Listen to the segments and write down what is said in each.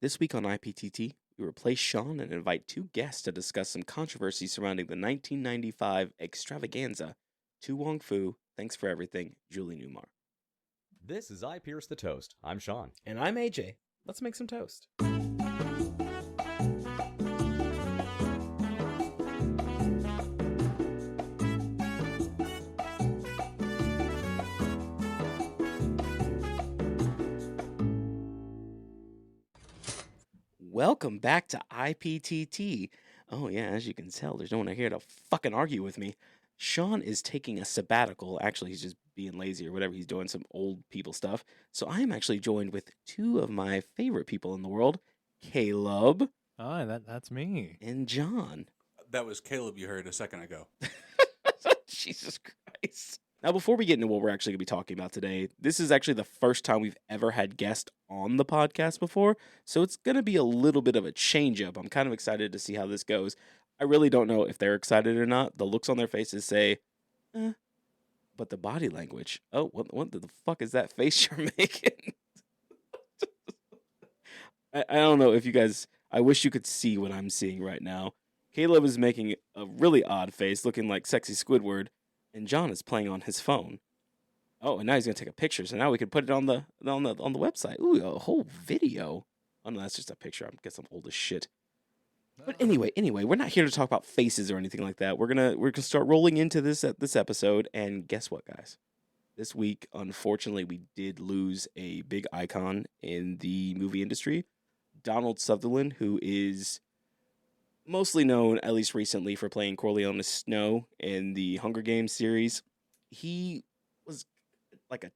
This week on IPTT, we replace Sean and invite two guests to discuss some controversy surrounding the 1995 extravaganza. To Wong Fu, thanks for everything, Julie Newmar. This is I Pierce the Toast. I'm Sean. And I'm AJ. Let's make some toast. Welcome back to IPTT. Oh yeah, as you can tell, there's no one here to fucking argue with me. Sean is taking a sabbatical. Actually, he's just being lazy or whatever. He's doing some old people stuff. So I am actually joined with two of my favorite people in the world, Caleb Oh, that's me. and Jon. That was Caleb you heard a second ago. Jesus Christ. Now, before we get into what we're actually going to be talking about today, this is actually the first time we've ever had guests on the podcast before, so it's going to be a little bit of a change-up. I'm kind of excited to see how this goes. I really don't know if they're excited or not. The looks on their faces say, but the body language, oh, what the fuck is that face you're making? I don't know if you guys, I wish you could see what I'm seeing right now. Caleb is making a really odd face, looking like sexy Squidward, and Jon is playing on his phone. Oh, and now he's gonna take a picture, so now we can put it on the website. Ooh, a whole video. Oh no, that's just a picture. I guess I'm old as shit. But anyway, we're not here to talk about faces or anything like that. We're gonna start rolling into this episode, and guess what, guys? This week, unfortunately, we did lose a big icon in the movie industry, Donald Sutherland, who is mostly known, at least recently, for playing Corleone Snow in the Hunger Games series. He was like a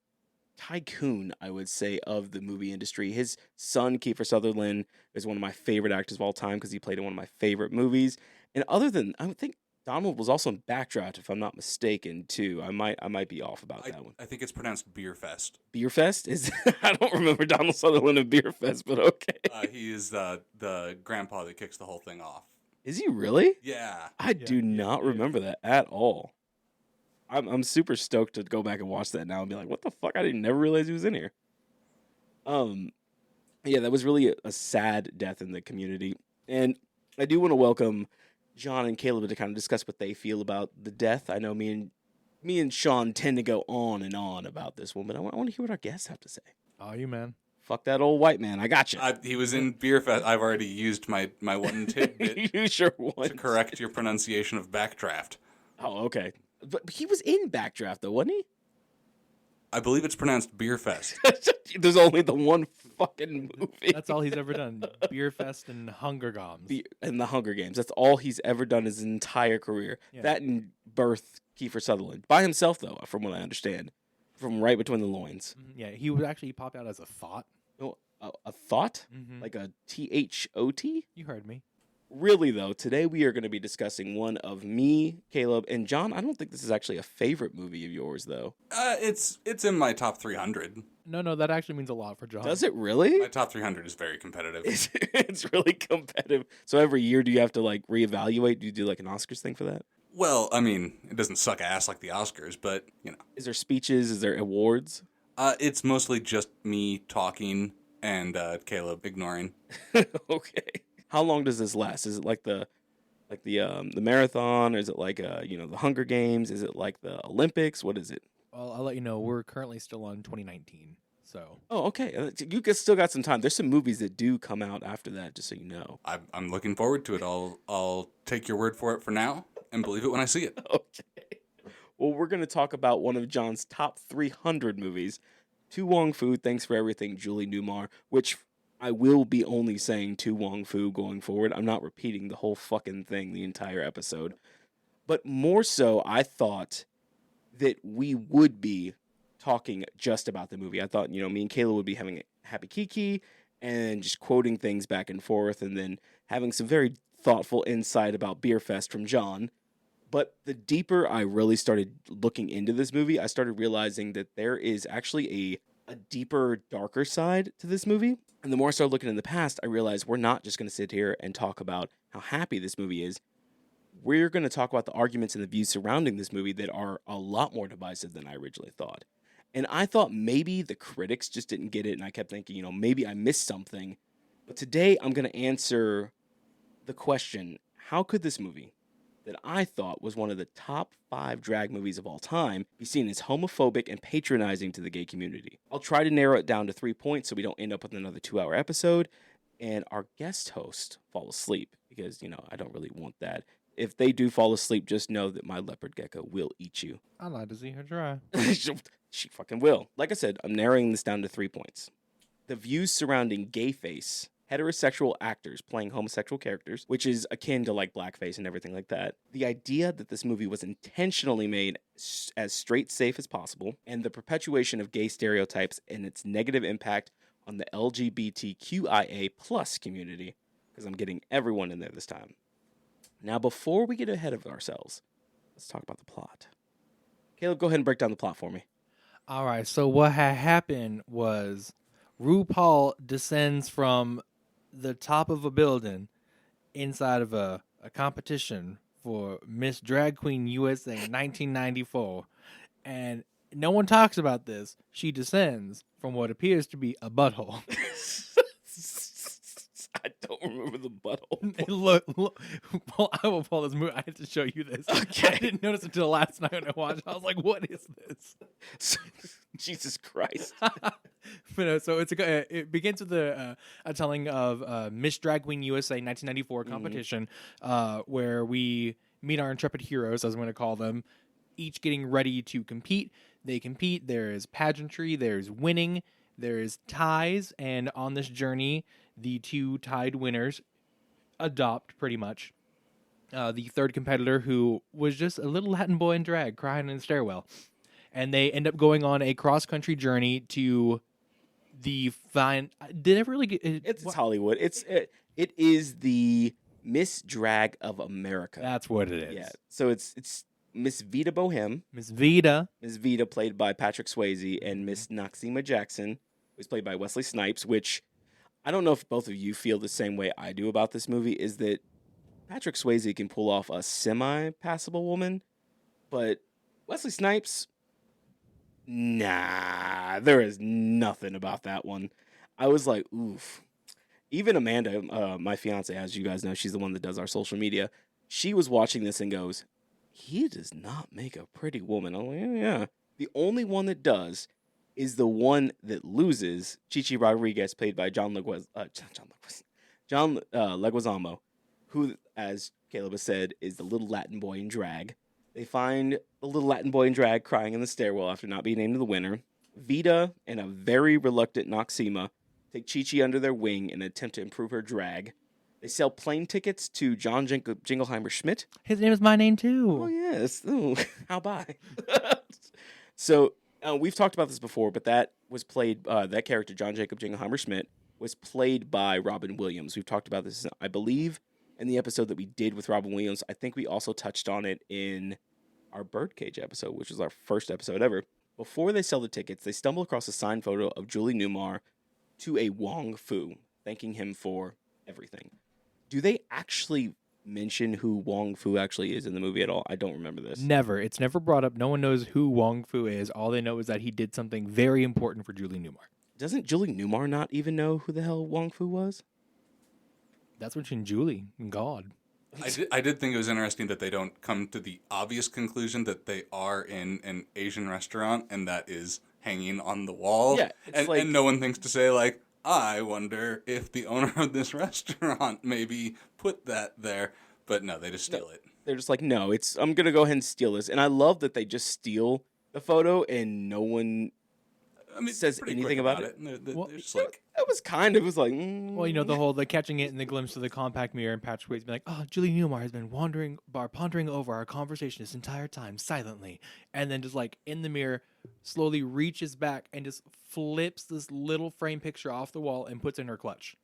tycoon, I would say, of the movie industry. His son, Kiefer Sutherland, is one of my favorite actors of all time because he played in one of my favorite movies. And other than, I think Donald was also in Backdraft, if I'm not mistaken, too. I might be off about that one. I think it's pronounced Beer Fest. Beer Fest? I don't remember Donald Sutherland in Beer Fest, but okay. He is the grandpa that kicks the whole thing off. Is he really? Yeah. I do not remember that at all. I'm super stoked to go back and watch that now and be like, what the fuck? I didn't never realize he was in here. Yeah, that was really a sad death in the community. And I do want to welcome Jon and Caleb to kind of discuss what they feel about the death. I know me and Sean tend to go on and on about this one, but I want to hear what our guests have to say. Oh, you man. Fuck that old white man. I got you. He was in Beer Fest. I've already used my one tidbit You sure want to correct your pronunciation of Backdraft. Oh, okay. But he was in Backdraft, though, wasn't he? I believe it's pronounced Beer Fest. There's only the one fucking movie. That's all he's ever done. Beer Fest and Hunger Games. And the Hunger Games. That's all he's ever done his entire career. Yeah. That and birth Kiefer Sutherland. By himself, though, from what I understand. From right between the loins. Yeah, he would actually pop out as a thought. Oh, a thought? Mhm. Like a THOT? You heard me. Really, though, today we are going to be discussing one of me, Caleb, and Jon. I don't think this is actually a favorite movie of yours, though. It's in my top 300. No, that actually means a lot for Jon. Does it really? My top 300 is very competitive. It's really competitive. So every year, do you have to like reevaluate? Do you do like an Oscars thing for that? Well, I mean, it doesn't suck ass like the Oscars, but, you know. Is there speeches? Is there awards? It's mostly just me talking and Caleb ignoring. Okay. How long does this last? Is it like the marathon? Or is it like the Hunger Games? Is it like the Olympics? What is it? Well, I'll let you know. We're currently still on 2019. So. Oh, okay. Still got some time. There's some movies that do come out after that, just so you know. I'm looking forward to it. I'll take your word for it for now and believe it when I see it. Okay. Well, we're going to talk about one of Jon's top 300 movies, To Wong Fu, Thanks for Everything, Julie Newmar, which I will be only saying To Wong Fu going forward. I'm not repeating the whole fucking thing the entire episode. But more so, I thought that we would be talking just about the movie. I thought, me and Kayla would be having a happy kiki and just quoting things back and forth and then having some very thoughtful insight about Beer Fest from Jon. But the deeper I really started looking into this movie, I started realizing that there is actually a deeper, darker side to this movie. And the more I started looking in the past, I realized we're not just going to sit here and talk about how happy this movie is. We're going to talk about the arguments and the views surrounding this movie that are a lot more divisive than I originally thought. And I thought maybe the critics just didn't get it, and I kept thinking, maybe I missed something. But today I'm going to answer the question, how could this movie that I thought was one of the top 5 drag movies of all time be seen as homophobic and patronizing to the gay community? I'll try to narrow it down to 3 points so we don't end up with another 2-hour episode and our guest host fall asleep because, I don't really want that. If they do fall asleep, just know that my leopard gecko will eat you. I'd like to see her try. She fucking will. Like I said, I'm narrowing this down to 3 points. The views surrounding gay face, heterosexual actors playing homosexual characters, which is akin to like blackface and everything like that. The idea that this movie was intentionally made as straight safe as possible, and the perpetuation of gay stereotypes and its negative impact on the LGBTQIA plus community, because I'm getting everyone in there this time. Now, before we get ahead of ourselves, let's talk about the plot. Caleb, go ahead and break down the plot for me. All right, so what had happened was RuPaul descends from the top of a building inside of a competition for Miss Drag Queen USA 1994. And no one talks about this. She descends from what appears to be a butthole. I don't remember the butthole. Look, I will pull this movie. I have to show you this. Okay. I didn't notice until last night when I watched. I was like, "What is this?" Jesus Christ! But so it begins with a telling of Miss Drag Queen USA 1994 competition, where we meet our intrepid heroes, as I'm going to call them, each getting ready to compete. They compete. There is pageantry. There's winning. There is ties, and on this journey, the 2 tied winners adopt pretty much the third competitor, who was just a little Latin boy in drag crying in the stairwell. And they end up going on a cross-country journey to the Did it really get... It's Hollywood. It is the Miss Drag of America. That's what it is. Yeah. So it's Miss Vita Bohem. Miss Vita. Miss Vita, played by Patrick Swayze, and Miss Noxima Jackson, who's played by Wesley Snipes, which I don't know if both of you feel the same way I do about this movie, is that Patrick Swayze can pull off a semi-passable woman, but Wesley Snipes, nah, there is nothing about that one. I was like, oof. Even Amanda, my fiance, as you guys know, she's the one that does our social media, she was watching this and goes, he does not make a pretty woman. I'm like, yeah. The only one that does is the one that loses, Chichi Rodriguez, played by John Leguizamo, who, as Caleb has said, is the little Latin boy in drag. They find the little Latin boy in drag crying in the stairwell after not being named the winner. Vita and a very reluctant Noxima take Chi-Chi under their wing in an attempt to improve her drag. They sell plane tickets to John Jingleheimer Schmidt. His name is my name, too. Oh, yes. Ooh, how by? So, we've talked about this before, but that was played, that character, John Jacob Jingleheimer Schmidt, was played by Robin Williams. We've talked about this, I believe, in the episode that we did with Robin Williams. I think we also touched on it in our Birdcage episode, which was our first episode ever. Before they sell the tickets, they stumble across a signed photo of Julie Newmar to a Wong Fu, thanking him for everything. Do they actually mention who Wong Fu actually is in the movie at all? I don't remember this. Never. It's never brought up. No one knows who Wong Fu is. All they know is that he did something very important for Julie Newmar. Doesn't Julie Newmar not even know who the hell Wong Fu was? That's between Julie and God. I did think it was interesting that they don't come to the obvious conclusion that they are in an Asian restaurant and that is hanging on the wall. Yeah, and no one thinks to say, like, I wonder if the owner of this restaurant maybe put that there. But no, they just steal it. They're just like, no, I'm going to go ahead and steal this. And I love that they just steal the photo and no one says anything about it. They're just like, It was kind of, like, Well, you know, the catching it in the glimpse of the compact mirror, and Patrick Swayze being like, oh, Julie Newmar has been pondering over our conversation this entire time silently. And then just like in the mirror, slowly reaches back and just flips this little frame picture off the wall and puts it in her clutch.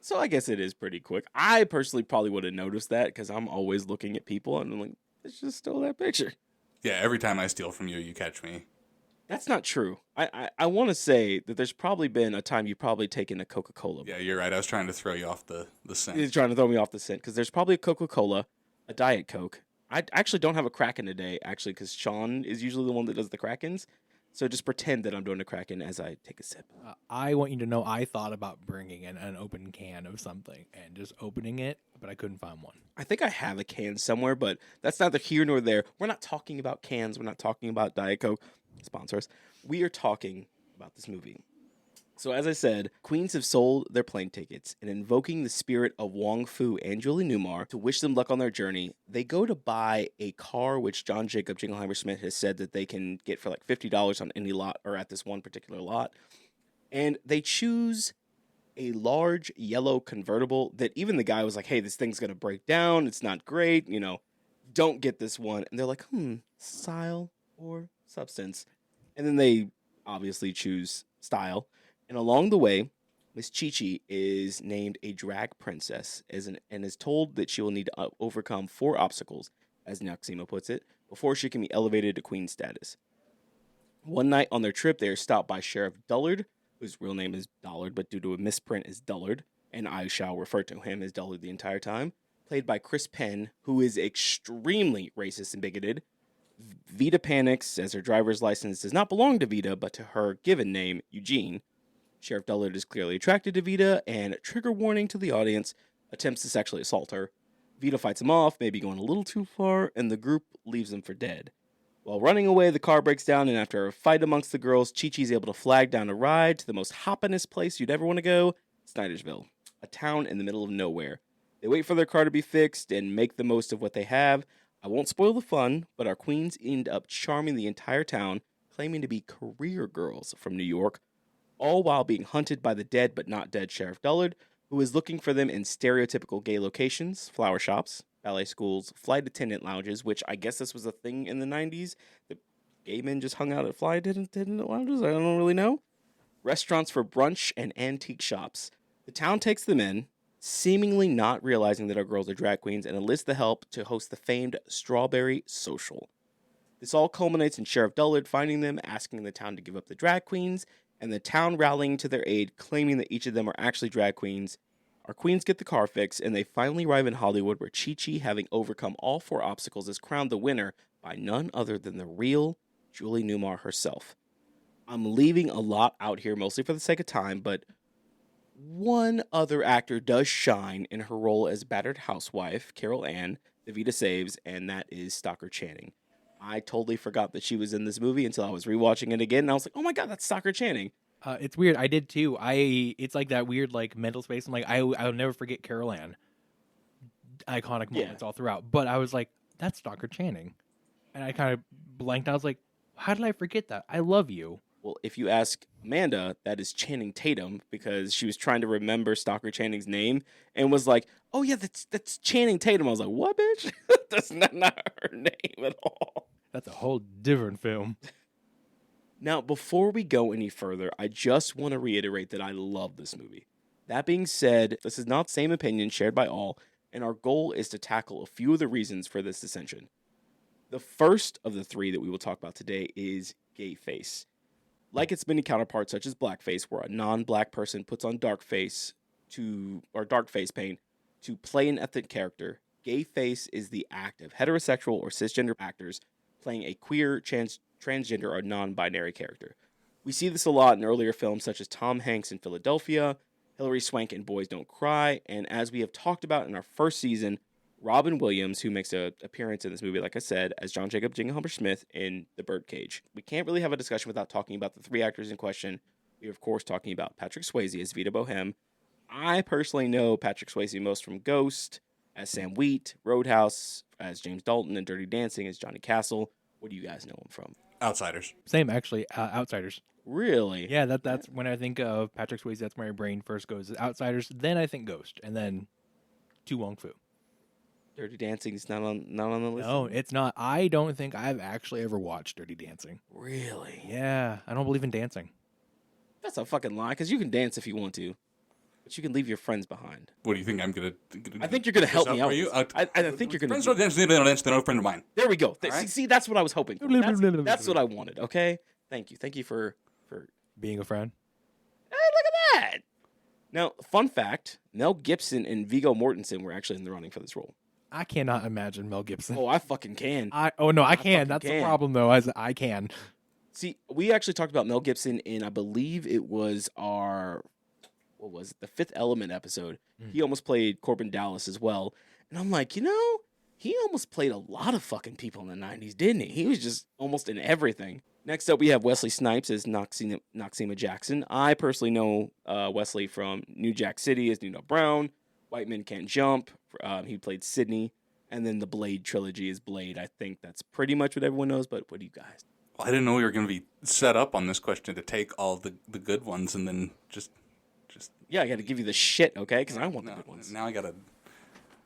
So I guess it is pretty quick. I personally probably would have noticed that because I'm always looking at people and I'm like, let's just stole that picture. yeah, every time I steal from you, you catch me. That's not true. I want to say that there's probably been a time you've probably taken a Coca-Cola. Yeah, you're right. I was trying to throw you off the scent. He's trying to throw me off the scent because there's probably a Coca-Cola, a Diet Coke. I actually don't have a Kraken today, actually, because Sean is usually the one that does the Krakens. So just pretend that I'm doing a Kraken as I take a sip. I want you to know I thought about bringing in an open can of something and just opening it, but I couldn't find one. I think I have a can somewhere, but that's neither here nor there. We're not talking about cans. We're not talking about Diet Coke sponsors. We are talking about this movie. So as I said, queens have sold their plane tickets, and invoking the spirit of Wong Fu and Julie Newmar to wish them luck on their journey, they go to buy a car which John Jacob Jingleheimer Smith has said that they can get for like $50 on any lot or at this one particular lot. And they choose a large yellow convertible that even the guy was like, hey, this thing's going to break down. It's not great. Don't get this one. And they're like, style or substance. And then they obviously choose style. And along the way, Miss Chi-Chi is named a drag princess and is told that she will need to overcome 4 obstacles, as Noxima puts it, before she can be elevated to queen status. One night on their trip, they are stopped by Sheriff Dullard, whose real name is Dollard, but due to a misprint is Dullard, and I shall refer to him as Dullard the entire time, played by Chris Penn, who is extremely racist and bigoted. Vita panics as her driver's license does not belong to Vita, but to her given name, Eugene. Sheriff Dullard is clearly attracted to Vita, and trigger warning to the audience, attempts to sexually assault her. Vita fights him off, maybe going a little too far, and the group leaves him for dead. While running away, the car breaks down, and after a fight amongst the girls, Chi-Chi is able to flag down a ride to the most hoppinest place you'd ever want to go, Snydersville, a town in the middle of nowhere. They wait for their car to be fixed and make the most of what they have. I won't spoil the fun, but our queens end up charming the entire town, claiming to be career girls from New York, all while being hunted by the dead but not dead Sheriff Dullard, who is looking for them in stereotypical gay locations, flower shops, ballet schools, flight attendant lounges, which I guess this was a thing in the 90s. The gay men just hung out at flight attendant lounges? I don't really know. Restaurants for brunch and antique shops. The town takes them in, seemingly not realizing that our girls are drag queens, and enlists the help to host the famed Strawberry Social. This all culminates in Sheriff Dullard finding them, asking the town to give up the drag queens, and the town rallying to their aid, claiming that each of them are actually drag queens. Our queens get the car fixed, and they finally arrive in Hollywood, where Chi-Chi, having overcome all 4 obstacles, is crowned the winner by none other than the real Julie Newmar herself. I'm leaving a lot out here, mostly for the sake of time, but one other actor does shine in her role as battered housewife, Carol Ann, Davita saves, and that is Stockard Channing. I totally forgot that she was in this movie until I was rewatching it again, and I was like, oh my god, that's Stockard Channing. It's weird. I did too. It's like that weird mental space. I'm like, I'll never forget Carol Ann. Iconic moments all throughout. But I was like, that's Stockard Channing. And I kind of blanked. I was like, how did I forget that? I love you. Well, if you ask Amanda, that is Channing Tatum, because she was trying to remember Stockard Channing's name and was like, oh yeah, that's Channing Tatum. I was like, what, bitch? That's not her name at all. That's a whole different film. Now, before we go any further, I just want to reiterate that I love this movie. That being said, this is not the same opinion shared by all, and our goal is to tackle a few of the reasons for this dissension. The first of the 3 that we will talk about today is gay face. Like its many counterparts, such as blackface, where a non-black person puts on dark face paint to play an ethnic character, gay face is the act of heterosexual or cisgender actors playing a queer, transgender, or non-binary character. We see this a lot in earlier films such as Tom Hanks in Philadelphia, Hilary Swank in Boys Don't Cry, and as we have talked about in our first season, Robin Williams, who makes an appearance in this movie, like I said, as John Jacob Jingleheimer Smith in The Birdcage. We can't really have a discussion without talking about the 3 actors in question. We are, of course, talking about Patrick Swayze as Vita Bohem. I personally know Patrick Swayze most from Ghost, as Sam Wheat, Roadhouse, as James Dalton, and Dirty Dancing as Johnny Castle. What do you guys know him from? Outsiders. Same, actually. Outsiders. Really? Yeah, that's when I think of Patrick Swayze, that's where my brain first goes. Outsiders, then I think Ghost, and then to Wong Fu. Dirty Dancing is not on the list? No, it's not. I don't think I've actually ever watched Dirty Dancing. Really? Yeah, I don't believe in dancing. That's a fucking lie, because you can dance if you want to, but you can leave your friends behind. What do you think I'm gonna? I think you're gonna help me out. Are you? I think you're gonna. Friends don't dance. They don't dance. They're no friend of mine. There we go. Right. See, that's what I was hoping for. That's what I wanted. Okay. Thank you for Being a friend. Hey, look at that. Now, fun fact: Mel Gibson and Viggo Mortensen were actually in the running for this role. I cannot imagine Mel Gibson. Oh, I fucking can. I can. That's can. the problem, though. I can. See, we actually talked about Mel Gibson in, I believe it was our, what was it, the Fifth Element episode. He almost played Corbin Dallas as well. And I'm like, he almost played a lot of fucking people in the 90s, didn't he? He was just almost in everything. Next up, we have Wesley Snipes as Noxema Jackson. I personally know Wesley from New Jack City as Nino Brown, White Men Can't Jump. He played Sidney. And then the Blade trilogy is Blade. I think that's pretty much what everyone knows, but what do you guys? Well, I didn't know we were going to be set up on this question to take all the good ones and then just. Yeah, I got to give you the shit, okay? Because I want the good ones. Now I got to.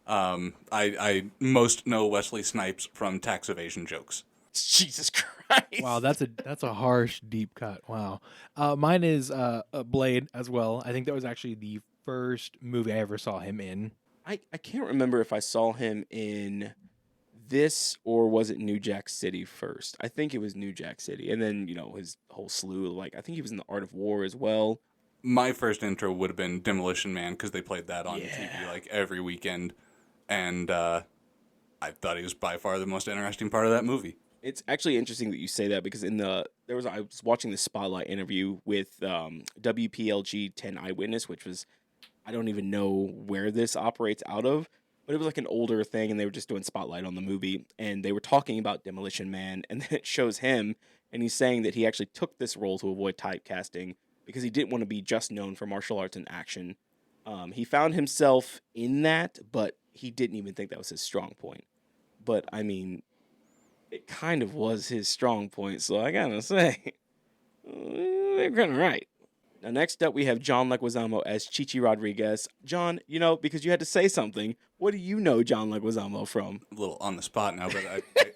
I most know Wesley Snipes from tax evasion jokes. Jesus Christ! Wow, that's a harsh deep cut. Wow, mine is Blade as well. I think that was actually the first movie I ever saw him in. I can't remember if I saw him in this or was it New Jack City first. I think it was New Jack City, and then his whole slew. Like I think he was in The Art of War as well. My first intro would have been Demolition Man because they played that on TV like every weekend, and I thought he was by far the most interesting part of that movie. It's actually interesting that you say that because I was watching the Spotlight interview with WPLG 10 Eyewitness, which was, I don't even know where this operates out of, but it was like an older thing, and they were just doing Spotlight on the movie, and they were talking about Demolition Man, and then it shows him, and he's saying that he actually took this role to avoid typecasting because he didn't want to be just known for martial arts and action. He found himself in that, but he didn't even think that was his strong point. But, I mean, it kind of was his strong point, so I gotta say, they're kind of right. Now, next up, we have John Leguizamo as Chichi Rodriguez. John, because you had to say something, what do you know John Leguizamo from? A little on the spot now, but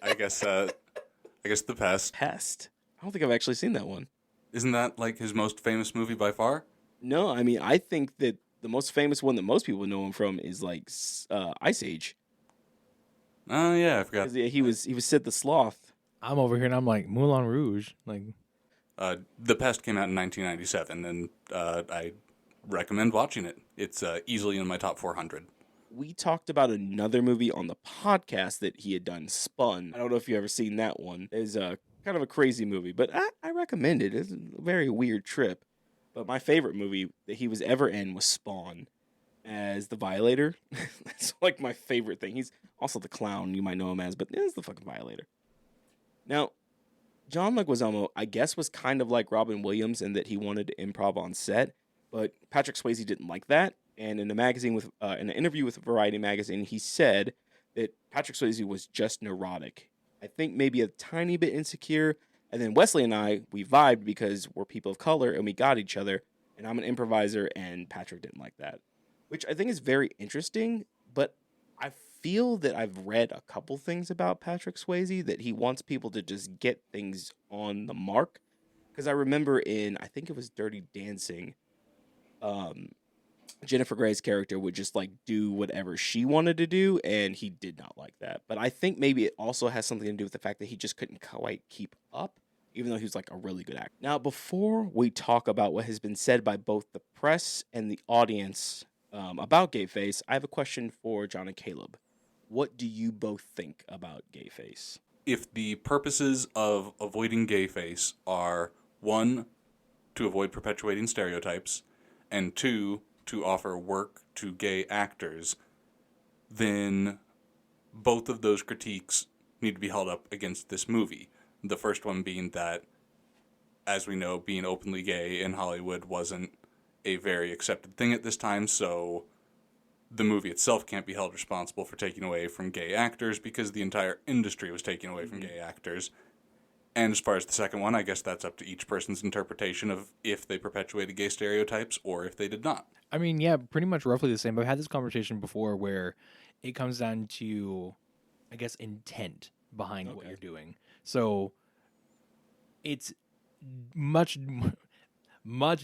I guess The Pest. Pest? I don't think I've actually seen that one. Isn't that like his most famous movie by far? No, I mean, I think that the most famous one that most people know him from is like Ice Age. Oh yeah, I forgot. He was Sid the Sloth. I'm over here and I'm like Moulin Rouge, like. The Pest came out in 1997, and I recommend watching it. It's easily in my top 400. We talked about another movie on the podcast that he had done, Spun. I don't know if you've ever seen that one. It's kind of a crazy movie, but I recommend it. It's a very weird trip. But my favorite movie that he was ever in was Spawn as the Violator. That's like my favorite thing. He's also the clown you might know him as, but it's the fucking Violator. Now, John Leguizamo, I guess, was kind of like Robin Williams in that he wanted to improv on set, but Patrick Swayze didn't like that. And in in an interview with Variety magazine, he said that Patrick Swayze was just neurotic. I think maybe a tiny bit insecure. And then Wesley and I, we vibed because we're people of color and we got each other. And I'm an improviser, and Patrick didn't like that, which I think is very interesting. But I feel that I've read a couple things about Patrick Swayze that he wants people to just get things on the mark. Because I remember I think it was Dirty Dancing, Jennifer Grey's character would just like do whatever she wanted to do, and he did not like that. But I think maybe it also has something to do with the fact that he just couldn't quite keep up, even though he was like a really good actor. Now, before we talk about what has been said by both the press and the audience about Gayface, I have a question for John and Caleb. What do you both think about Gayface? If the purposes of avoiding Gayface are, 1, to avoid perpetuating stereotypes, and 2, to offer work to gay actors, then both of those critiques need to be held up against this movie. The first one being that, as we know, being openly gay in Hollywood wasn't a very accepted thing at this time, so the movie itself can't be held responsible for taking away from gay actors because the entire industry was taking away from gay actors. And as far as the second one, I guess that's up to each person's interpretation of if they perpetuated gay stereotypes or if they did not. I mean, yeah, pretty much roughly the same. But I've had this conversation before where it comes down to, I guess, intent behind what you're doing. So it's much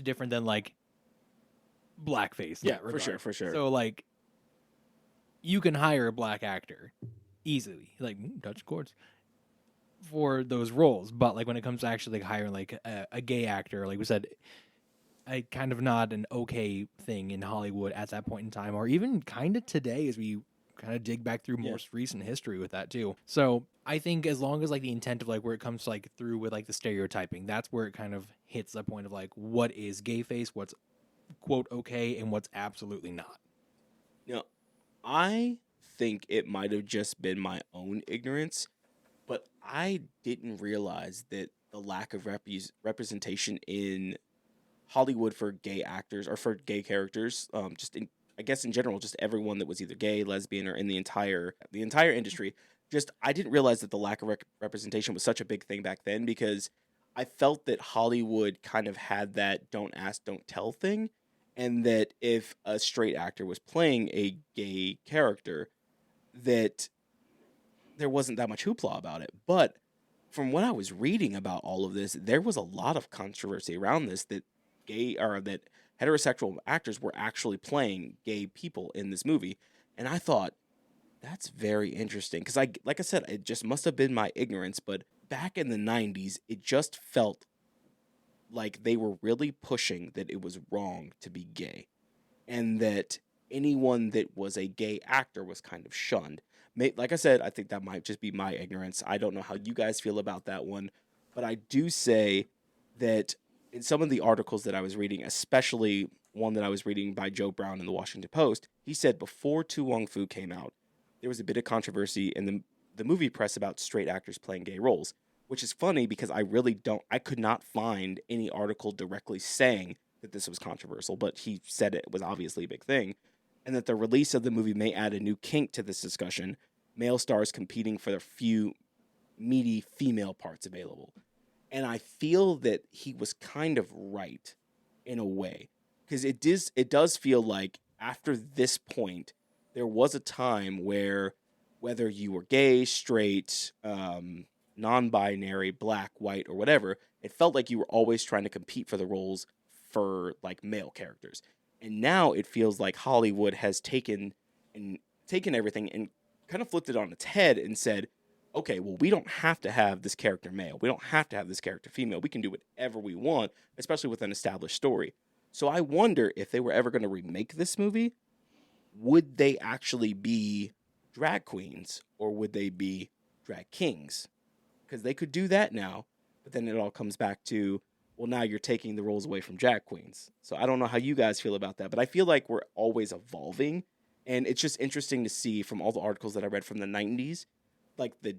different than like blackface. Yeah, for sure. So like, you can hire a black actor easily, like touch chords, for those roles. But like when it comes to actually like hiring like a gay actor, like we said, I kind of not an okay thing in Hollywood at that point in time, or even kind of today as we kind of dig back through most recent history with that too. So I think as long as like the intent of like where it comes like through with like the stereotyping, that's where it kind of hits the point of like what is gay face, what's quote okay, and what's absolutely not. You know, I think it might have just been my own ignorance, but I didn't realize that the lack of representation in Hollywood for gay actors or for gay characters, just in, I guess in general, just everyone that was either gay, lesbian, or in the entire industry. Just I didn't realize that the lack of representation was such a big thing back then, because I felt that Hollywood kind of had that "don't ask, don't tell" thing, and that if a straight actor was playing a gay character, that there wasn't that much hoopla about it. But from what I was reading about all of this, there was a lot of controversy around this, that that heterosexual actors were actually playing gay people in this movie. And I thought, that's very interesting, because like I said, it just must have been my ignorance, but back in the 90s, it just felt like they were really pushing that it was wrong to be gay, and that anyone that was a gay actor was kind of shunned. Like I said, I think that might just be my ignorance. I don't know how you guys feel about that one, but I do say that in some of the articles that I was reading, especially one that I was reading by Joe Brown in the Washington Post, he said before Tu Wong Fu came out, there was a bit of controversy in the movie press about straight actors playing gay roles, which is funny because I could not find any article directly saying that this was controversial, but he said it was obviously a big thing, and that the release of the movie may add a new kink to this discussion, male stars competing for the few meaty female parts available. And I feel that he was kind of right in a way, because it does feel like after this point, there was a time where whether you were gay, straight, non-binary, black, white, or whatever, it felt like you were always trying to compete for the roles for like male characters. And now it feels like Hollywood has taken everything and kind of flipped it on its head and said, okay, well, we don't have to have this character male. We don't have to have this character female. We can do whatever we want, especially with an established story. So I wonder if they were ever going to remake this movie, would they actually be drag queens or would they be drag kings? Because they could do that now, but then it all comes back to, well, now you're taking the roles away from drag queens. So I don't know how you guys feel about that, but I feel like we're always evolving, and it's just interesting to see from all the articles that I read from the 90s, like the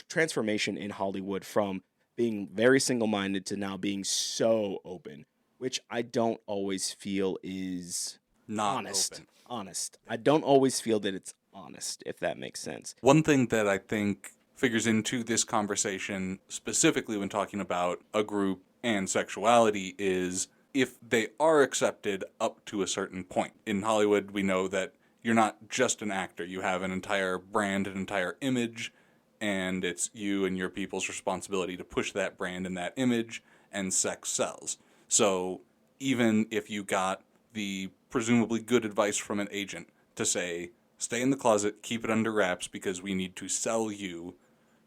transformation in Hollywood from being very single-minded to now being so open, which I don't always feel is Not honest. open. Honest. I don't always feel that it's honest, if that makes sense. One thing that I think figures into this conversation, specifically when talking about a group and sexuality, is if they are accepted up to a certain point. In Hollywood, we know that you're not just an actor. You have an entire brand, an entire image, and it's you and your people's responsibility to push that brand and that image, and sex sells. So even if you got the presumably good advice from an agent to say, stay in the closet, keep it under wraps because we need to sell you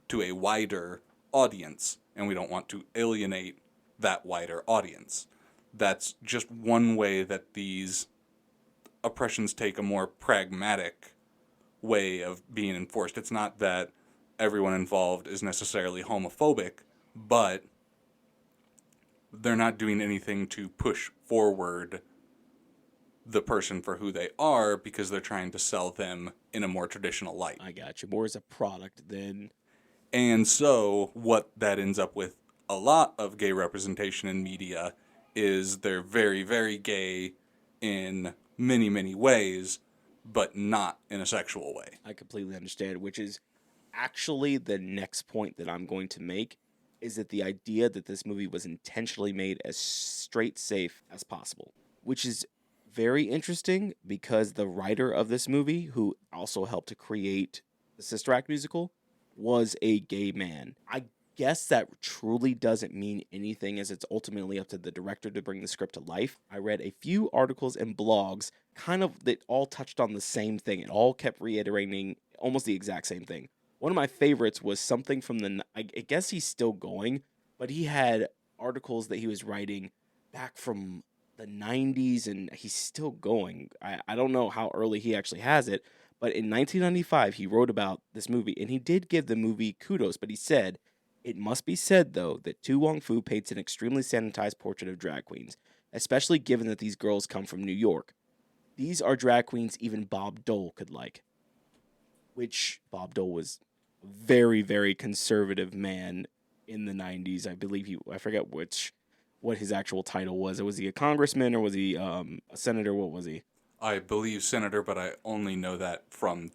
to a wider audience, and we don't want to alienate that wider audience. That's just one way that these oppressions take a more pragmatic way of being enforced. It's not that everyone involved is necessarily homophobic, but they're not doing anything to push forward the person for who they are because they're trying to sell them in a more traditional light. I got you. More as a product than... And so what that ends up with a lot of gay representation in media is they're very, very gay in many, many ways, but not in a sexual way. I completely understand, which is actually the next point that I'm going to make, is that the idea that this movie was intentionally made as straight safe as possible, which is very interesting because the writer of this movie, who also helped to create the Sister Act musical, was a gay man. I guess that truly doesn't mean anything, as it's ultimately up to the director to bring the script to life. I read a few articles and blogs kind of that all touched on the same thing. It all kept reiterating almost the exact same thing. One of my favorites was something from I guess he's still going, but he had articles that he was writing back from the 90s, and he's still going. I don't know how early he actually has it, But in 1995, he wrote about this movie, and he did give the movie kudos, but he said, "It must be said, though, that Tu Wong Fu paints an extremely sanitized portrait of drag queens, especially given that these girls come from New York. These are drag queens even Bob Dole could like." Which Bob Dole was a very, very conservative man in the 90s. I believe I forget what his actual title was. Was he a congressman or was he a senator? What was he? I believe senator, but I only know that from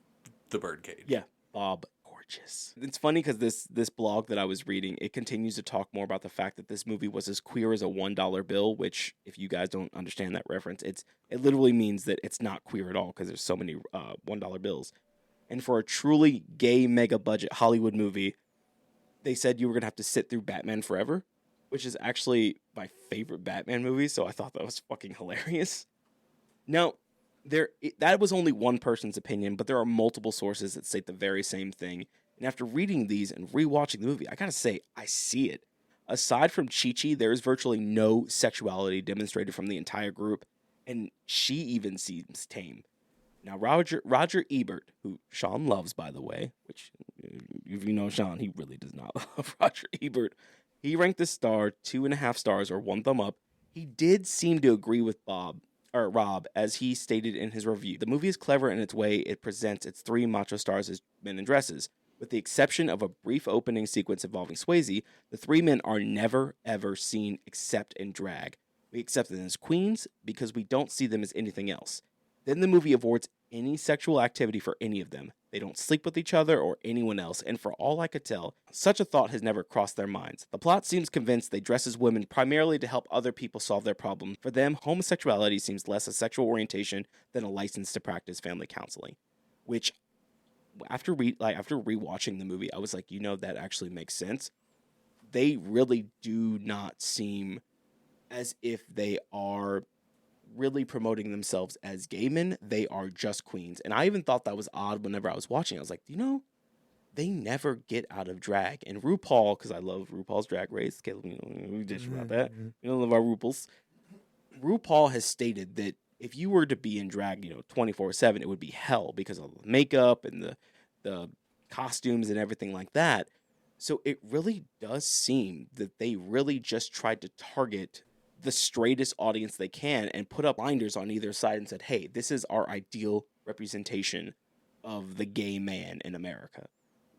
the Birdcage. Yeah, Bob Gorgeous. It's funny because this blog that I was reading, it continues to talk more about the fact that this movie was as queer as a $1 bill, which, if you guys don't understand that reference, it literally means that it's not queer at all because there's so many $1 bills. And for a truly gay mega budget Hollywood movie, they said you were going to have to sit through Batman Forever, which is actually my favorite Batman movie, so I thought that was fucking hilarious. Now, that was only one person's opinion, but there are multiple sources that state the very same thing. And after reading these and rewatching the movie, I gotta say, I see it. Aside from Chi-Chi, there is virtually no sexuality demonstrated from the entire group, and she even seems tame. Now, Roger Ebert, who Sean loves, by the way, which, if you know Sean, he really does not love Roger Ebert. He ranked this star 2.5 stars or 1 thumb up. He did seem to agree with Rob, as he stated in his review. The movie is clever in its way it presents its 3 macho stars as men in dresses. With the exception of a brief opening sequence involving Swayze, the 3 men are never, ever seen except in drag. We accept them as queens because we don't see them as anything else. Then the movie avoids any sexual activity for any of them. They don't sleep with each other or anyone else, and for all I could tell, such a thought has never crossed their minds. The plot seems convinced they dress as women primarily to help other people solve their problem. For them, homosexuality seems less a sexual orientation than a license to practice family counseling. Which, after rewatching the movie, I was like, that actually makes sense. They really do not seem as if they are really promoting themselves as gay men. They are just queens. And I even thought that was odd whenever I was watching. I was like, they never get out of drag. And RuPaul, because I love RuPaul's Drag Race. Caleb, we dish about that. We don't love our RuPauls. RuPaul has stated that if you were to be in drag, 24/7, it would be hell because of the makeup and the costumes and everything like that. So it really does seem that they really just tried to target the straightest audience they can and put up blinders on either side and said, hey, this is our ideal representation of the gay man in America.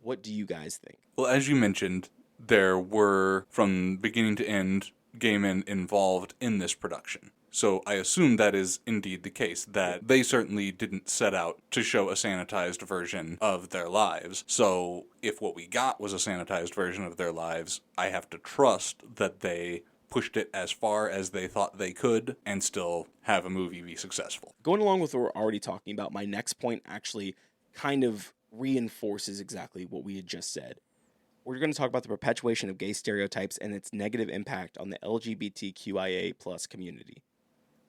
What do you guys think? Well, as you mentioned, there were, from beginning to end, gay men involved in this production. So I assume that is indeed the case, that they certainly didn't set out to show a sanitized version of their lives. So if what we got was a sanitized version of their lives, I have to trust that they pushed it as far as they thought they could and still have a movie be successful. Going along with what we're already talking about, my next point actually kind of reinforces exactly what we had just said. We're going to talk about the perpetuation of gay stereotypes and its negative impact on the LGBTQIA plus community.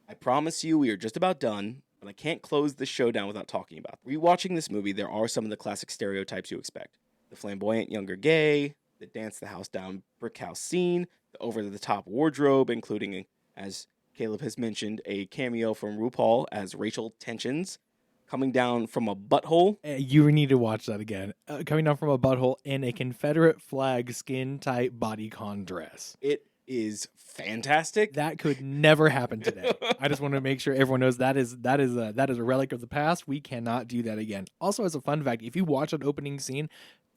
I promise you we are just about done, but I can't close the show down without talking about it. Rewatching this movie, there are some of the classic stereotypes you expect. The flamboyant younger gay, the dance the house down brick house scene, the over-the-top wardrobe, including, as Caleb has mentioned, a cameo from RuPaul as racial tensions, coming down from a butthole. You need to watch that again. Coming down from a butthole in a Confederate flag skin-tight bodycon dress. It is fantastic. That could never happen today. I just want to make sure everyone knows that is a relic of the past. We cannot do that again. Also, as a fun fact, if you watch an opening scene,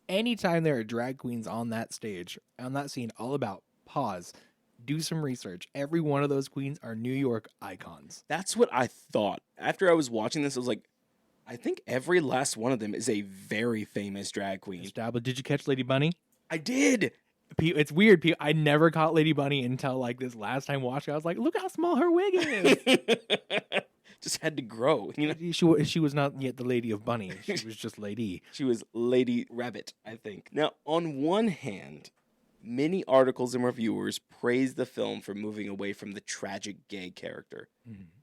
anytime there are drag queens on that stage, on that scene, all about pause, do some research. Every one of those queens are New York icons. That's what I thought. After I was watching this, I was like, I think every last one of them is a very famous drag queen. Did you catch Lady Bunny? I did. It's weird. I never caught Lady Bunny until like this last time watching. I was like, look how small her wig is. Just had to grow. She was not yet the Lady of Bunny. She was just Lady. She was Lady Rabbit, I think. Now, on one hand, many articles and reviewers praise the film for moving away from the tragic gay character,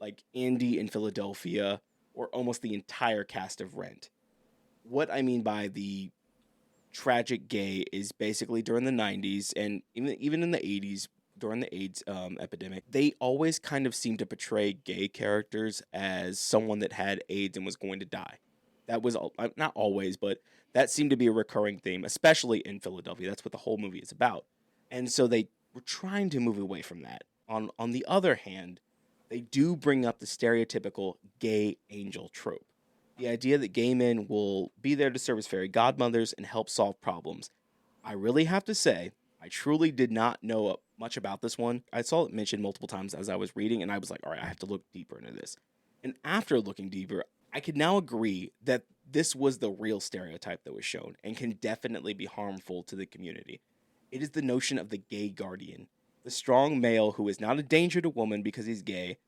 like Andy in Philadelphia, or almost the entire cast of Rent. What I mean by the tragic gay is basically during the 90s and even in the 80s, during the AIDS epidemic, they always kind of seemed to portray gay characters as someone that had AIDS and was going to die. That was not always, but that seemed to be a recurring theme, especially in Philadelphia. That's what the whole movie is about. And so they were trying to move away from that. On the other hand, they do bring up the stereotypical gay angel trope. The idea that gay men will be there to serve as fairy godmothers and help solve problems. I really have to say, I truly did not know much about this one. I saw it mentioned multiple times as I was reading, and I was like, all right, I have to look deeper into this. And after looking deeper, I can now agree that this was the real stereotype that was shown and can definitely be harmful to the community. It is the notion of the gay guardian, the strong male who is not a danger to women because he's gay,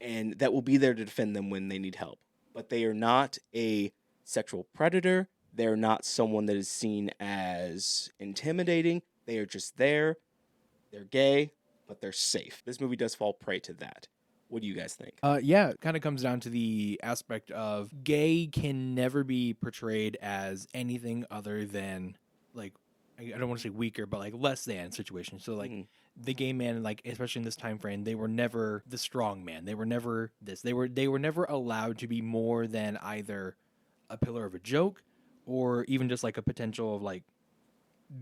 and that will be there to defend them when they need help. But they are not a sexual predator. They're not someone that is seen as intimidating. They are just there. They're gay, but they're safe. This movie does fall prey to that. What do you guys think? Yeah, it kind of comes down to the aspect of gay can never be portrayed as anything other than, like, I don't want to say weaker, but like less than situation. So like the gay man, like especially in this time frame, they were never the strong man. They were never this. They were never allowed to be more than either a pillar of a joke or even just like a potential of like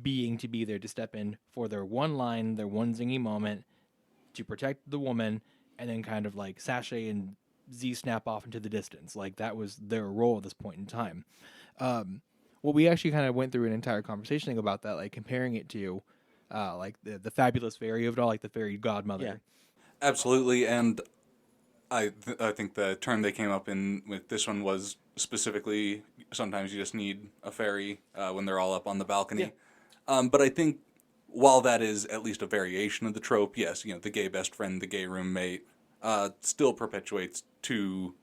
being to be there to step in for their one line, their one zingy moment to protect the woman, and then kind of like sashay and Z snap off into the distance. Like that was their role at this point in time. Well, we actually kind of went through an entire conversation about that, like comparing it to like the fabulous fairy of it all, like the fairy godmother. Yeah. Absolutely, and I think the term they came up with this one was specifically sometimes you just need a fairy when they're all up on the balcony. But I think while that is at least a variation of the trope, yes, the gay best friend, the gay roommate, still perpetuates to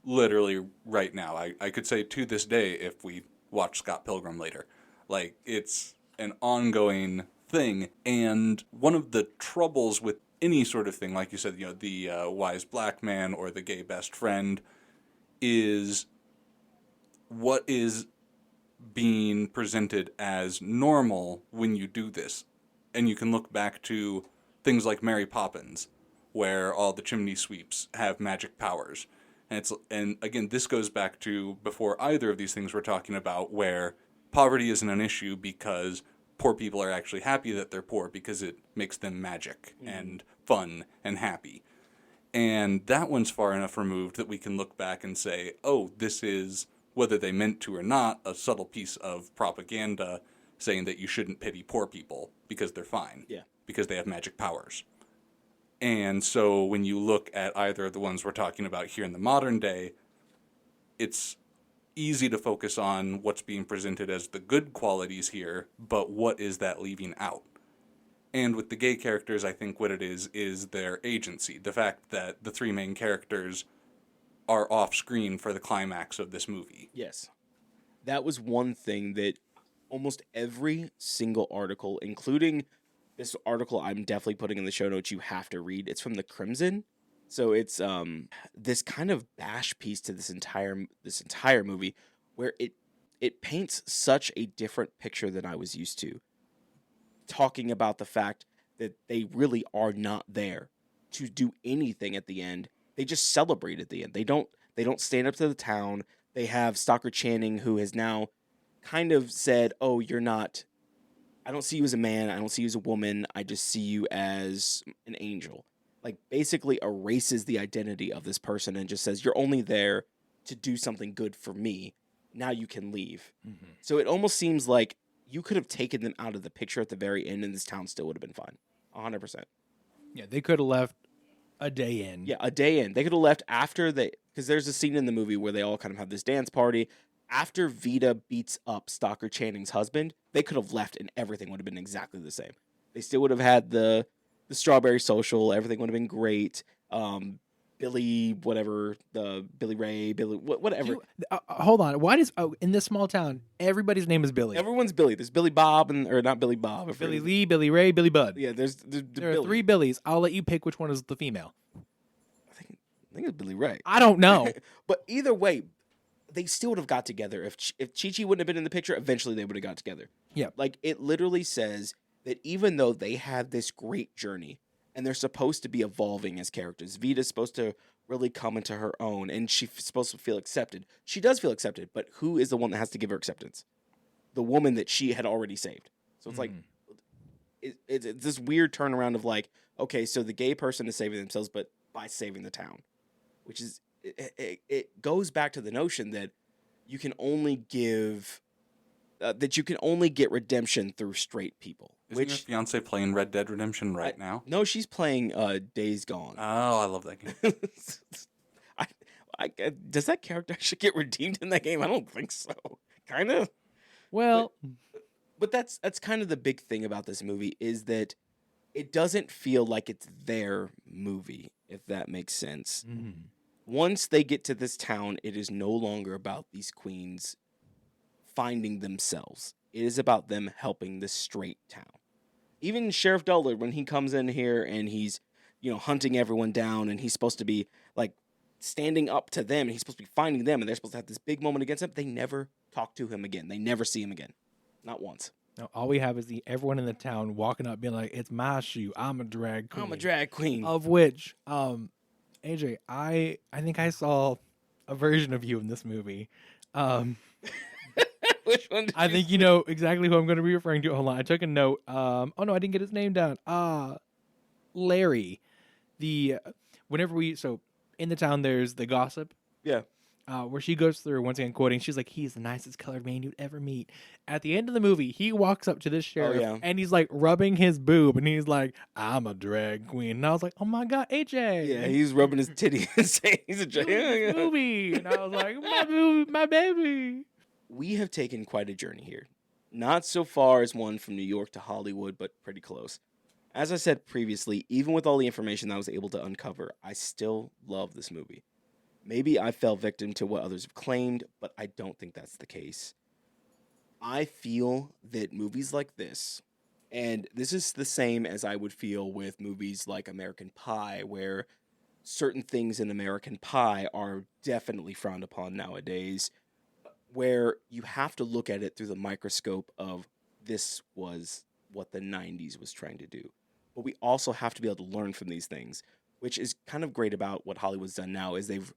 literally right now. I could say to this day if we watch Scott Pilgrim later. Like, it's an ongoing thing, and one of the troubles with any sort of thing, like you said, the wise black man or the gay best friend, is what is being presented as normal when you do this. And you can look back to things like Mary Poppins, where all the chimney sweeps have magic powers. And again, this goes back to before either of these things we're talking about, where poverty isn't an issue because poor people are actually happy that they're poor because it makes them magic and fun and happy. And that one's far enough removed that we can look back and say, oh, this is, whether they meant to or not, a subtle piece of propaganda saying that you shouldn't pity poor people because they're fine. Yeah. Because they have magic powers. And so when you look at either of the ones we're talking about here in the modern day, it's easy to focus on what's being presented as the good qualities here, but what is that leaving out? And with the gay characters, I think what it is their agency. The fact that the three main characters are off screen for the climax of this movie. Yes. That was one thing that almost every single article, including this article I'm definitely putting in the show notes, you have to read. It's from the Crimson. So it's this kind of bash piece to this entire movie where it paints such a different picture than I was used to. Talking about the fact that they really are not there to do anything at the end. They just celebrate at the end. They don't stand up to the town. They have Stockard Channing, who has now kind of said, oh, you're not, I don't see you as a man. I don't see you as a woman. I just see you as an angel. Like, basically erases the identity of this person and just says, you're only there to do something good for me. Now you can leave. Mm-hmm. So it almost seems like you could have taken them out of the picture at the very end and this town still would have been fine. 100%. Yeah, they could have left a day in. Yeah, a day in. They could have left after because there's a scene in the movie where they all kind of have this dance party. After Vita beats up Stockard Channing's husband, they could have left and everything would have been exactly the same. They still would have had the strawberry social. Everything would have been great. Billy, whatever, Billy Ray, Billy, whatever. Hold on. Why does in this small town everybody's name is Billy? Everyone's Billy. There's Billy Bob or not Billy Bob. Billy Lee, Billy Ray, Billy Bud. Yeah, there are three Billys. I'll let you pick which one is the female. I think it's Billy Ray. I don't know. But either way, they still would have got together. If Chi-Chi wouldn't have been in the picture, eventually they would have got together. Yeah. Like, it literally says that even though they had this great journey and they're supposed to be evolving as characters, Vita's supposed to really come into her own, and she's supposed to feel accepted. She does feel accepted, but who is the one that has to give her acceptance? The woman that she had already saved. So it's like, it's this weird turnaround of like, okay, so the gay person is saving themselves, but by saving the town, which is, it goes back to the notion that you can only give, that you can only get redemption through straight people. Isn't your fiance playing Red Dead Redemption right now? No, she's playing Days Gone. Oh, I love that game. Does that character actually get redeemed in that game? I don't think so. Kind of. Well, but that's kind of the big thing about this movie is that it doesn't feel like it's their movie, if that makes sense. Once they get to this town, it is no longer about these queens finding themselves. It is about them helping the straight town. Even Sheriff Dullard, when he comes in here and he's, hunting everyone down, and he's supposed to be like standing up to them, and he's supposed to be finding them, and they're supposed to have this big moment against him, they never talk to him again. They never see him again. Not once. no, all we have is everyone in the town walking up being like, it's my shoe. I'm a drag queen. I'm a drag queen. Of which, AJ, I think I saw a version of you in this movie. Which one did I you think you know exactly who I'm going to be referring to. Hold on, I took a note. Oh no, I didn't get his name down. Larry. So in the town, there's the gossip. Yeah. Where she goes through, once again quoting, she's like, he's the nicest colored man you'd ever meet. At the end of the movie, he walks up to this sheriff and he's like rubbing his boob and he's like, I'm a drag queen. And I was like, oh my God, AJ. Yeah, he's rubbing his titty and saying he's a drag queen. Movie. And I was like, my baby. We have taken quite a journey here. Not so far as one from New York to Hollywood, but pretty close. As I said previously, even with all the information that I was able to uncover, I still love this movie. Maybe I fell victim to what others have claimed, but I don't think that's the case. I feel that movies like this, and this is the same as I would feel with movies like American Pie, where certain things in American Pie are definitely frowned upon nowadays, where you have to look at it through the microscope of this was what the 90s was trying to do. But we also have to be able to learn from these things, which is kind of great about what Hollywood's done now, is they've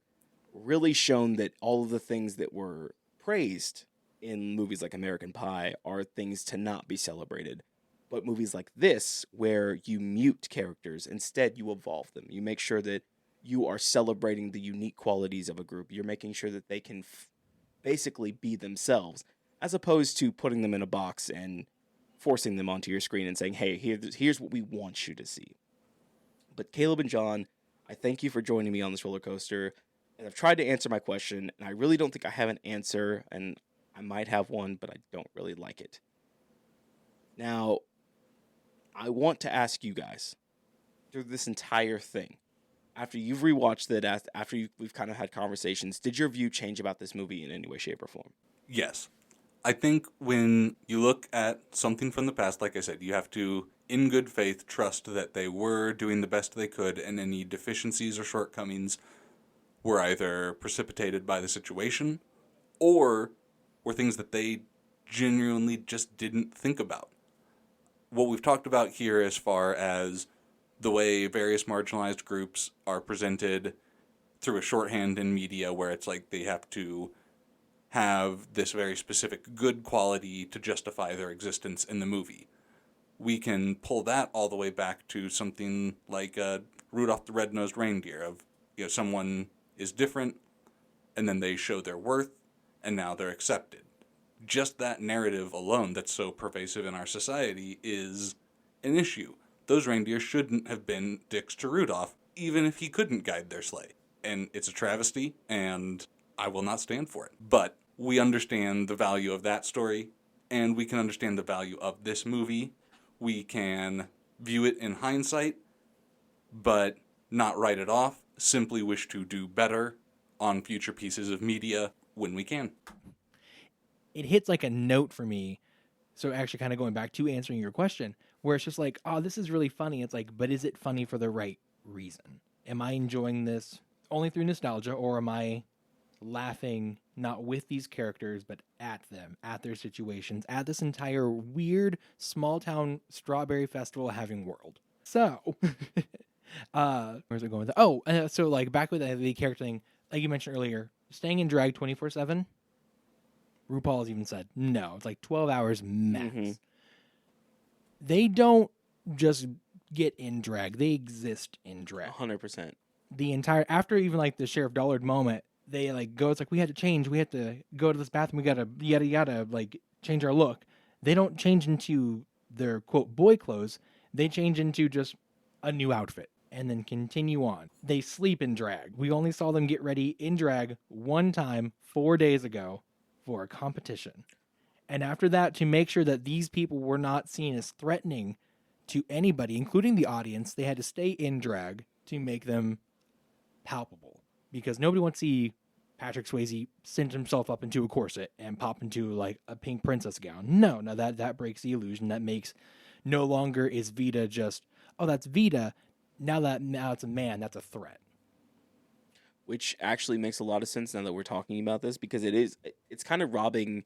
really shown that all of the things that were praised in movies like American Pie are things to not be celebrated. But movies like this, where you mute characters, instead you evolve them. You make sure that you are celebrating the unique qualities of a group. You're making sure that they can basically be themselves, as opposed to putting them in a box and forcing them onto your screen and saying, hey, here's what we want you to see. But Caleb and Jon, I thank you for joining me on this roller coaster. And I've tried to answer my question, and I really don't think I have an answer, and I might have one, but I don't really like it. Now, I want to ask you guys, through this entire thing, after you've rewatched it, after we've kind of had conversations, did your view change about this movie in any way, shape, or form? Yes. I think when you look at something from the past, like I said, you have to, in good faith, trust that they were doing the best they could, and any deficiencies or shortcomings were either precipitated by the situation or were things that they genuinely just didn't think about. What we've talked about here as far as the way various marginalized groups are presented through a shorthand in media, where it's like they have to have this very specific good quality to justify their existence in the movie. We can pull that all the way back to something like Rudolph the Red-Nosed Reindeer, of someone is different, and then they show their worth, and now they're accepted. Just that narrative alone that's so pervasive in our society is an issue. Those reindeer shouldn't have been dicks to Rudolph, even if he couldn't guide their sleigh. And it's a travesty, and I will not stand for it. But we understand the value of that story, and we can understand the value of this movie. We can view it in hindsight, but not write it off. Simply wish to do better on future pieces of media when we can. It hits like a note for me. So actually kind of going back to answering your question, where it's just like, oh, this is really funny. It's like, but is it funny for the right reason? Am I enjoying this only through nostalgia, or am I laughing not with these characters, but at them, at their situations, at this entire weird small town strawberry festival having world? So Where's it going with that? So like back with the character thing, like you mentioned earlier, staying in drag 24/7. RuPaul has even said no. It's like 12 hours max. Mhm. They don't just get in drag; they exist in drag. 100%. The entire after even like the Sheriff Dollard moment, they like go. It's like we had to change. We had to go to this bathroom. We gotta yada like change our look. They don't change into their quote boy clothes. They change into just a new outfit and then continue on. They sleep in drag. We only saw them get ready in drag one time 4 days ago for a competition. And after that, to make sure that these people were not seen as threatening to anybody, including the audience, they had to stay in drag to make them palpable. Because nobody wants to see Patrick Swayze cinch himself up into a corset and pop into like a pink princess gown. No, that breaks the illusion. That makes no longer is Vita just, oh, that's Vita. Now it's a man, that's a threat. Which actually makes a lot of sense now that we're talking about this, because it's kind of robbing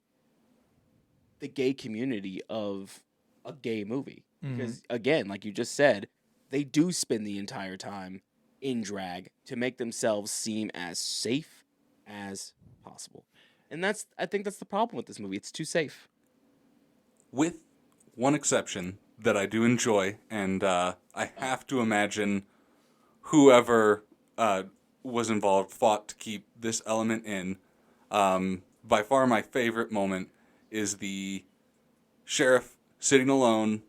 the gay community of a gay movie. Because again, like you just said, they do spend the entire time in drag to make themselves seem as safe as possible. And I think that's the problem with this movie. It's too safe. With one exception that I do enjoy, and I have to imagine whoever was involved fought to keep this element in. By far my favorite moment is the sheriff sitting alone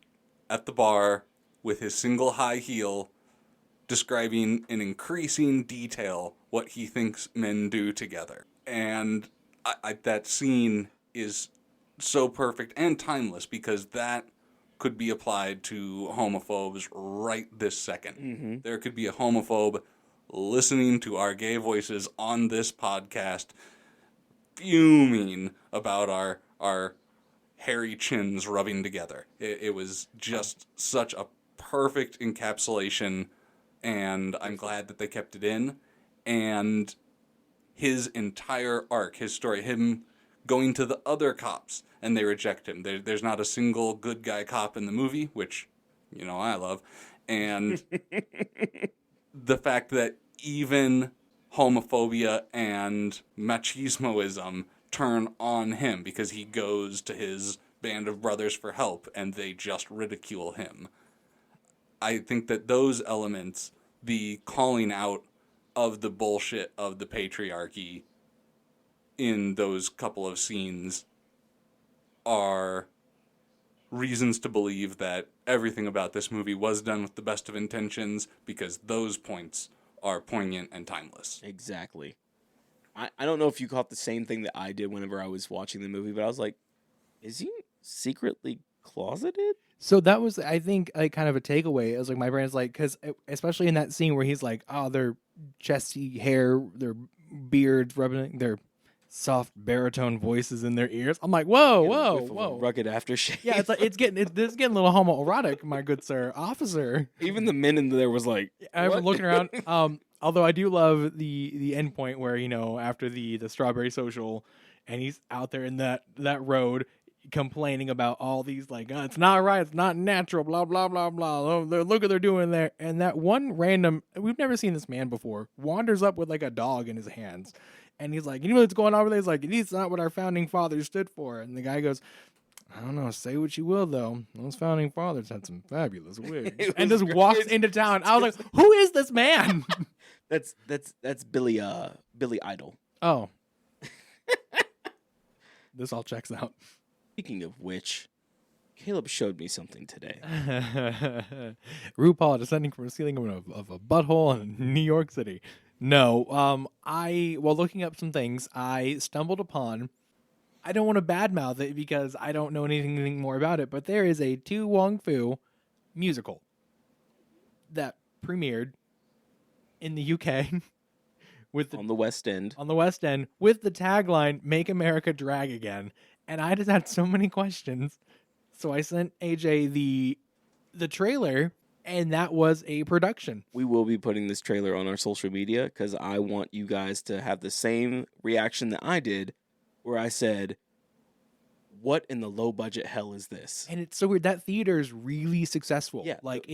at the bar with his single high heel, describing in increasing detail what he thinks men do together. And that scene is so perfect and timeless, because that could be applied to homophobes right this second. Mm-hmm. There could be a homophobe listening to our gay voices on this podcast, fuming about our hairy chins rubbing together. It was just such a perfect encapsulation, and I'm glad that they kept it in. And his entire arc, his story, him going to the other cops and they reject him. There's not a single good guy cop in the movie, which, I love. And the fact that even homophobia and machismoism turn on him because he goes to his band of brothers for help and they just ridicule him. I think that those elements, the calling out of the bullshit of the patriarchy in those couple of scenes, are reasons to believe that everything about this movie was done with the best of intentions, because those points are poignant and timeless. Exactly. I don't know if you caught the same thing that I did whenever I was watching the movie, but I was like, is he secretly closeted? So that was, I think, like kind of a takeaway. It was like my brain's like, because especially in that scene where he's like, oh, their chesty hair, their beards rubbing, their soft baritone voices in their ears. I'm like, whoa, whoa. Rugged aftershave. Yeah, it's like this is getting a little homoerotic, my good sir, officer. Even the men in there was like, I'm what? looking around. Although I do love the end point where after the strawberry social, and he's out there in that road complaining about all these like, it's not right, it's not natural, blah blah blah blah. Oh, look what they're doing there. And that one random, we've never seen this man before, wanders up with like a dog in his hands. And he's like, what's going on over there? He's like, it's not what our founding fathers stood for. And the guy goes, I don't know, say what you will, though. Those founding fathers had some fabulous wigs. And just walks into town. I was like, who is this man? That's Billy Idol. Oh. This all checks out. Speaking of which, Caleb showed me something today. RuPaul descending from a ceiling of a butthole in New York City. No, while looking up some things, I stumbled upon, I don't want to badmouth it because I don't know anything more about it, but there is a Tu Wong Fu musical that premiered in the UK on the West End. On the West End with the tagline, Make America Drag Again. And I just had so many questions. So I sent AJ the trailer, and that was a production. We will be putting this trailer on our social media because I want you guys to have the same reaction that I did, where I said, what in the low budget hell is this? And it's so weird. That theater is really successful. Yeah, like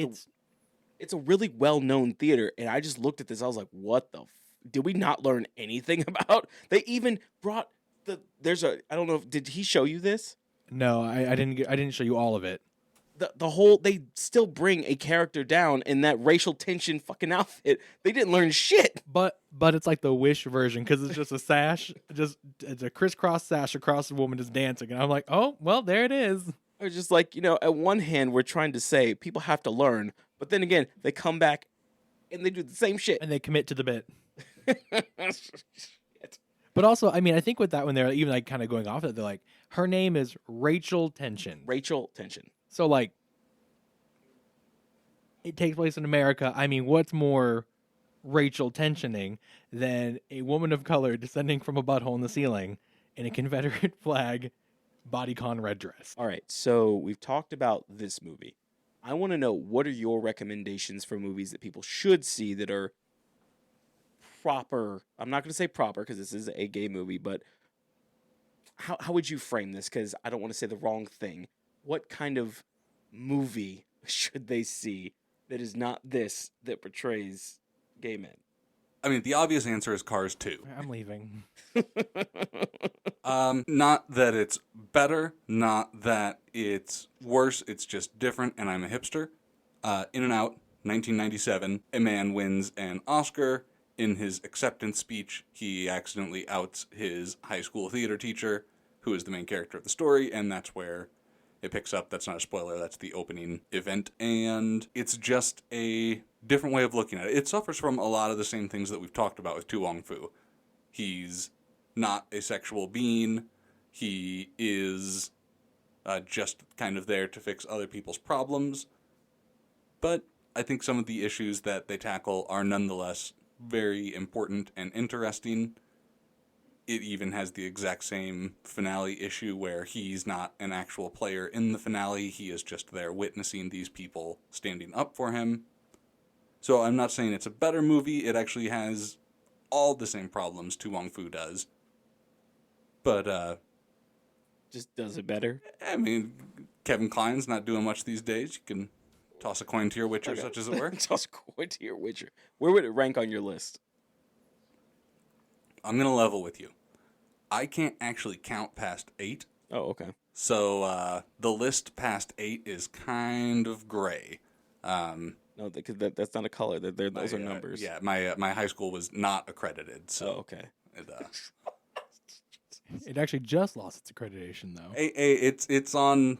it's a really well-known theater, and I just looked at this. I was like, "What the? Did we not learn anything about?" They even brought there's a I don't know if did he show you this? No, I didn't show you all of it. The whole they still bring a character down in that racial tension fucking outfit. They didn't learn shit. But it's like the Wish version because it's just a sash, it's a crisscross sash across the woman just dancing, and I'm like, oh well, there it is. Or just like at one hand we're trying to say people have to learn, but then again they come back and they do the same shit. And they commit to the bit. Shit. But also, I mean, I think with that one, they're even like kind of going off it. They're like, her name is Rachel Tension. Rachel Tension. So like, it takes place in America. I mean, what's more Rachel tensioning than a woman of color descending from a butthole in the ceiling in a Confederate flag bodycon red dress? All right, so we've talked about this movie. I want to know, what are your recommendations for movies that people should see that are proper? I'm not going to say proper because this is a gay movie, but how would you frame this? Because I don't want to say the wrong thing. What kind of movie should they see that is not this, that portrays gay men? I mean, the obvious answer is Cars 2. I'm leaving. Not that it's better, not that it's worse, it's just different, and I'm a hipster. In and Out, 1997, a man wins an Oscar. In his acceptance speech, he accidentally outs his high school theater teacher, who is the main character of the story, and that's where it picks up. That's not a spoiler, that's the opening event, and it's just a different way of looking at it. It suffers from a lot of the same things that we've talked about with Tu Wong Fu. He's not a sexual being. He is just kind of there to fix other people's problems. But I think some of the issues that they tackle are nonetheless very important and interesting. It even has the exact same finale issue where he's not an actual player in the finale. He is just there witnessing these people standing up for him. So I'm not saying it's a better movie. It actually has all the same problems Tu Wong Fu does. But, Just does it better. I mean, Kevin Kline's not doing much these days. You can toss a coin to your Witcher, such as it were. Toss a coin to your Witcher. Where would it rank on your list? I'm going to level with you. I can't actually count past 8. Oh, okay. So the list past 8 is kind of gray. No, because that's not a color. Those are numbers. Yeah, my high school was not accredited. So Oh, okay. it, It actually just lost its accreditation, though. it's on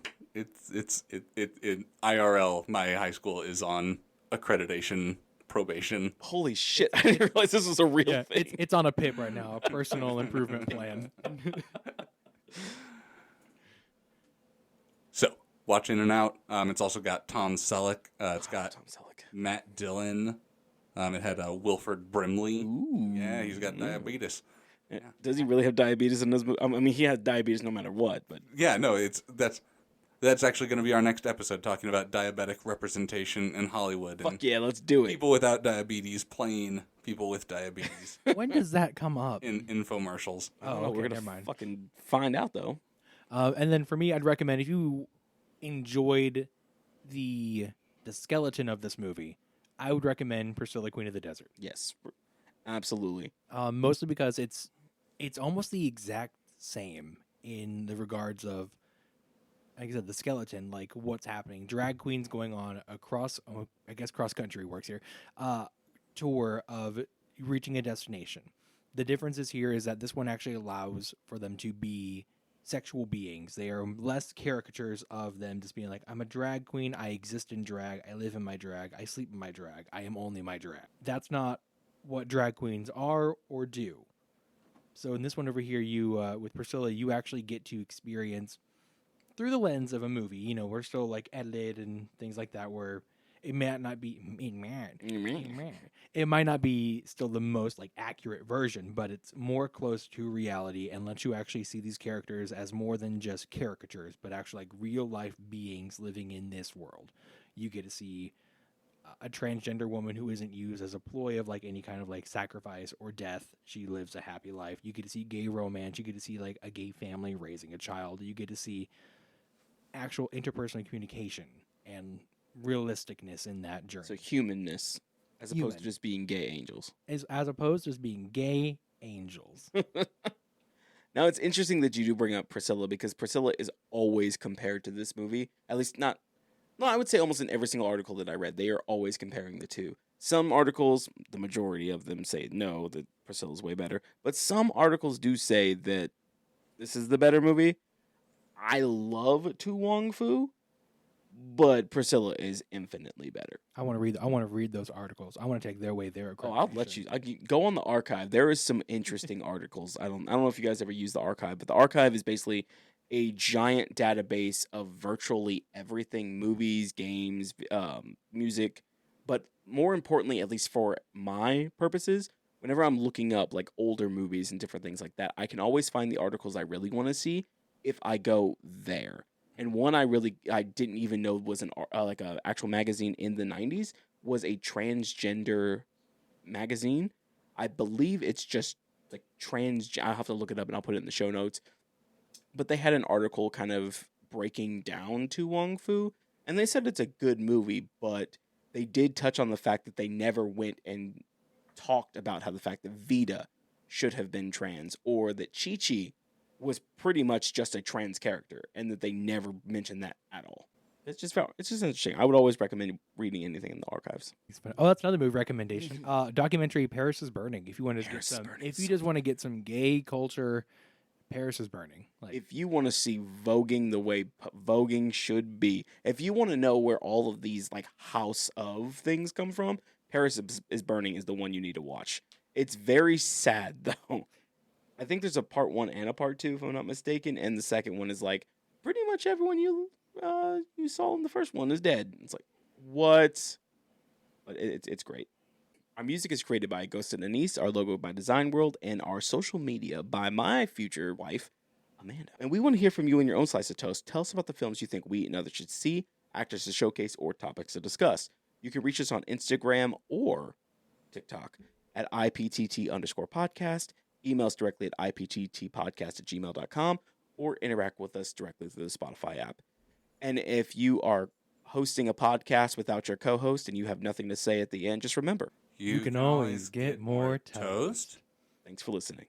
IRL. My high school is on accreditation probation. Holy shit! I didn't realize this was a real Yeah, thing. it's on a PIP right now, a personal improvement plan. So watch In and Out. It's also got Tom Selleck. It's got Tom Selleck. Matt Dillon. It had Wilford Brimley. Ooh. Yeah, he's got diabetes. Yeah. Does he really have diabetes in this movie? I mean, he has diabetes no matter what. But Yeah, no, that's actually going to be our next episode, talking about diabetic representation in Hollywood and fuck yeah, let's do it. people without diabetes playing people with diabetes When does that come up? in infomercials. I don't Oh, know. okay, We're gonna never mind. fucking find out though. And then for me, I'd recommend if you enjoyed the skeleton of this movie, I would recommend Priscilla, Queen of the Desert. Yes, absolutely. Mostly because it's almost the exact same in the regards of, like I said, the skeleton, like what's happening. Drag queens going on across, I guess cross country works here, tour of reaching a destination. The difference is here is that this one actually allows for them to be sexual beings. They are less caricatures of them just being like, I'm a drag queen, I exist in drag, I live in my drag, I sleep in my drag, I am only my drag. That's not what drag queens are or do. So in this one over here, you with Priscilla, you actually get to experience through the lens of a movie. You know, we're still like edited and things like that, where it might not be it might not be still the most like accurate version, but it's more close to reality and lets you actually see these characters as more than just caricatures, but actually like real life beings living in this world. You get to see a transgender woman who isn't used as a ploy of like any kind of like sacrifice or death. She lives a happy life. You get to see gay romance. You get to see like a gay family raising a child. You get to see actual interpersonal communication and realisticness in that journey. So humanness, as opposed Human. to just being gay angels. As opposed to just being gay angels. Now, it's interesting that you do bring up Priscilla, because Priscilla is always compared to this movie. At least not, no, I would say almost in every single article that I read, they are always comparing the two. Some articles, the majority of them say no, that Priscilla's way better. But some articles do say that this is the better movie. I love Tu Wong Fu, but Priscilla is infinitely better. I want to read those articles. I want to take their way there. Oh, I'll let you. Go on the archive. There is some interesting articles. I don't know if you guys ever use the archive, but the archive is basically a giant database of virtually everything: movies, games, music. But more importantly, at least for my purposes, whenever I'm looking up like older movies and different things like that, I can always find the articles I really want to see if I go there. And one I didn't even know was like a actual magazine in the 90s was a transgender magazine. I believe it's just like I'll have to look it up and I'll put it in the show notes. But they had an article kind of breaking down Tu Wong Fu, and they said it's a good movie, but they did touch on the fact that they never went and talked about how the fact that Vita should have been trans, or that Chi-Chi was pretty much just a trans character, and that they never mentioned that at all. It's just interesting. I would always recommend reading anything in the archives. Oh, that's another movie recommendation. Documentary Paris is Burning. If you want to Paris is Burning if you just want to get some gay culture, Paris is Burning. Like, if you want to see voguing the way voguing should be, if you want to know where all of these like house of things come from, Paris is Burning is the one you need to watch. It's very sad though. I think there's a part 1 and a part 2, if I'm not mistaken, and the second one is like pretty much everyone you saw in the first one is dead. It's like, what? But it's great. Our music is created by Ghost and Anise, our logo by Design World, and our social media by my future wife, Amanda. And we want to hear from you in your own slice of toast. Tell us about the films you think we and others should see, actors to showcase, or topics to discuss. You can reach us on Instagram or TikTok at IPTT_podcast. Email us directly at ipttpodcast@gmail.com, or interact with us directly through the Spotify app. And if you are hosting a podcast without your co-host and you have nothing to say at the end, just remember, you can always get more toast. Thanks for listening.